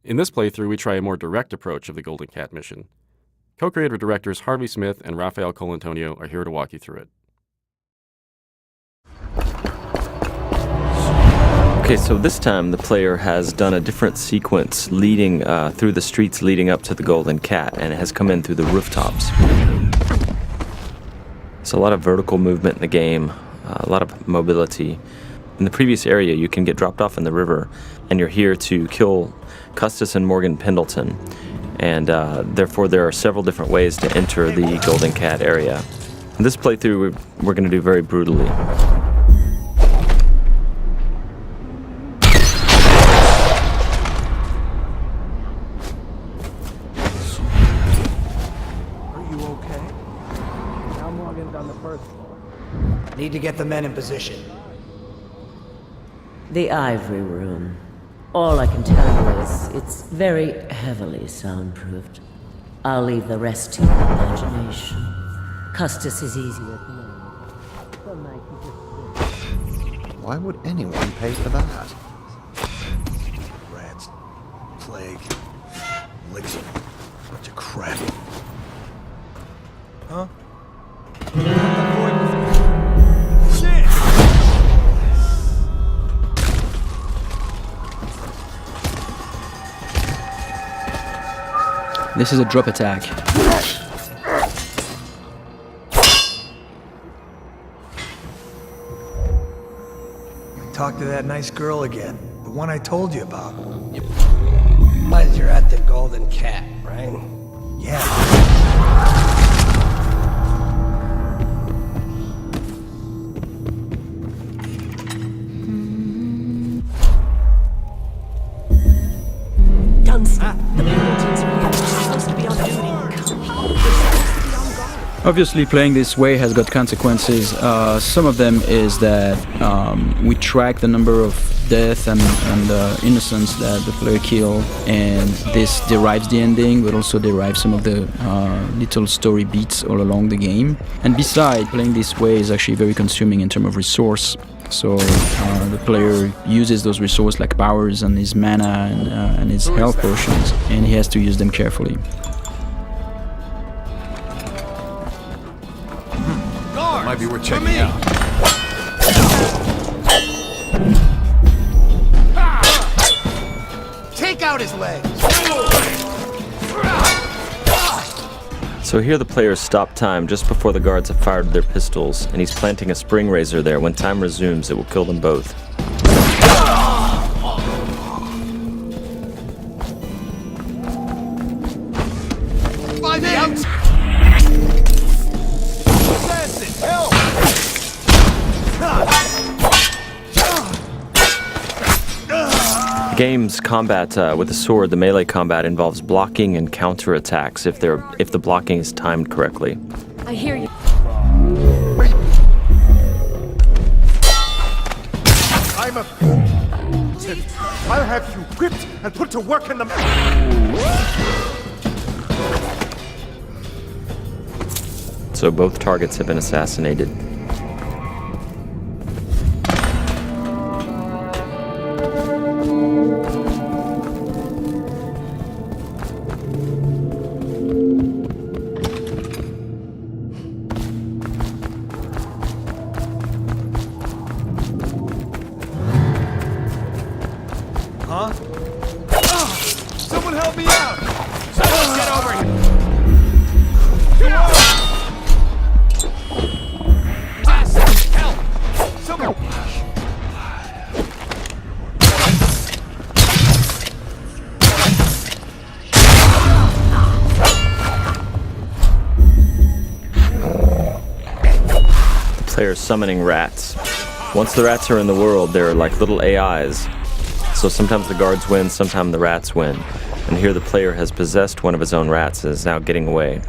In this playthrough, we try a more direct approach of the Golden Cat mission. Co-creator directors Harvey Smith and Rafael Colantonio are here to walk you through it. Okay, so this time the player has done a different sequence leading through the streets leading up to the Golden Cat, and it has come in through the rooftops. There's a lot of vertical movement in the game, a lot of mobility. In the previous area, you can get dropped off in the river, and you're here to kill Custis and Morgan Pendleton. And therefore, there are several different ways to enter the Golden Cat area. In this playthrough, we're going to do very brutally. Need to get the men in position. The Ivory Room. All I can tell you is it's very heavily soundproofed. I'll leave the rest to your imagination. Custis is easier at the moment. Some night you just... Why would anyone pay for that? Rats, plague, elixir, bunch of crap. Huh? This is a drop attack. Talk to that nice girl again. The one I told you about. But you're at the Golden Cat, right? Yeah. Obviously, playing this way has got consequences. Some of them is that we track the number of death and innocents that the player kill, and this derives the ending, but also derives some of the little story beats all along the game. And besides, playing this way is actually very consuming in terms of resource. So the player uses those resources like powers and his mana and his health potions, and he has to use them carefully. Might be worth checking out. Take out his legs! So here the players stop time just before the guards have fired their pistols, and he's planting a spring razor there. When time resumes, it will kill them both. Find me out! Game's combat with the sword, the melee combat, involves blocking and counterattacks if the blocking is timed correctly. I hear you. I'm a fool. I'll have you whipped and put to work in the... So both targets have been assassinated. Huh? Someone help me out! Someone get over here! Help! Someone... The player's summoning rats. Once the rats are in the world, they're like little AIs. So sometimes the guards win, sometimes the rats win. And here the player has possessed one of his own rats and is now getting away.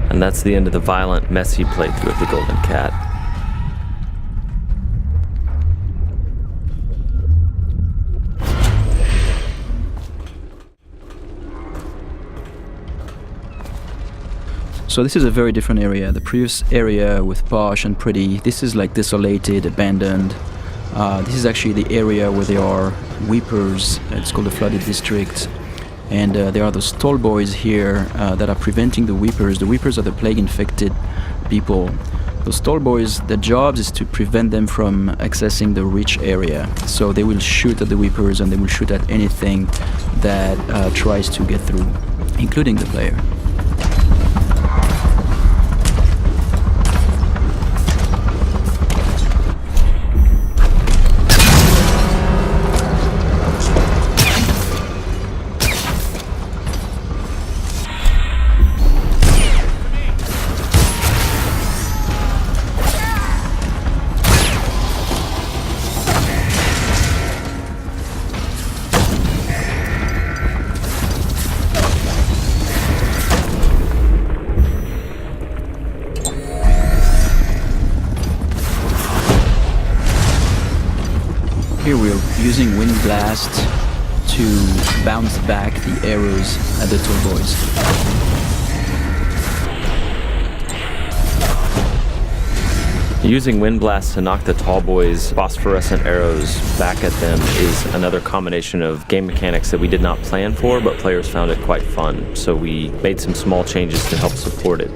And that's the end of the violent, messy playthrough of the Golden Cat. So this is a very different area. The previous area with posh and pretty, this is like desolated, abandoned. This is actually the area where there are weepers. It's called the flooded district. And there are those tall boys here that are preventing the weepers. The weepers are the plague-infected people. Those tall boys, their jobs is to prevent them from accessing the rich area. So they will shoot at the weepers and they will shoot at anything that tries to get through, including the player. Here we're using Wind Blast to bounce back the arrows at the tall boys. Using Wind Blast to knock the tall boys' phosphorescent arrows back at them is another combination of game mechanics that we did not plan for, but players found it quite fun. So we made some small changes to help support it.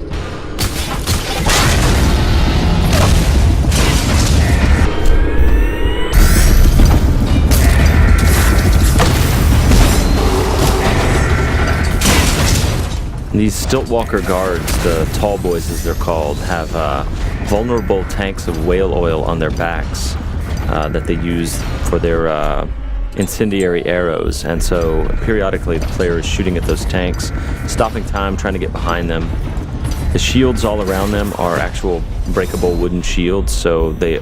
These Stiltwalker guards, the tall boys as they're called, have vulnerable tanks of whale oil on their backs that they use for their incendiary arrows. And so periodically the player is shooting at those tanks, stopping time, trying to get behind them. The shields all around them are actual breakable wooden shields, so they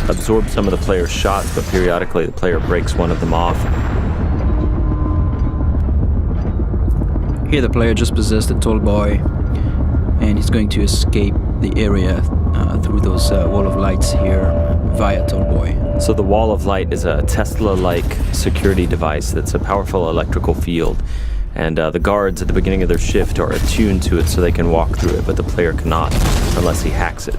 absorb some of the player's shots, but periodically the player breaks one of them off. Here the player just possessed a tall boy and he's going to escape the area through those wall of lights here via tall boy. So the wall of light is a Tesla-like security device that's a powerful electrical field. And the guards at the beginning of their shift are attuned to it so they can walk through it, but the player cannot unless he hacks it.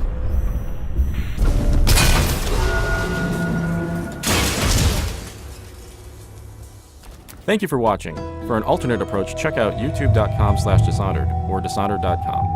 Thank you for watching. For an alternate approach, check out youtube.com/Dishonored or Dishonored.com.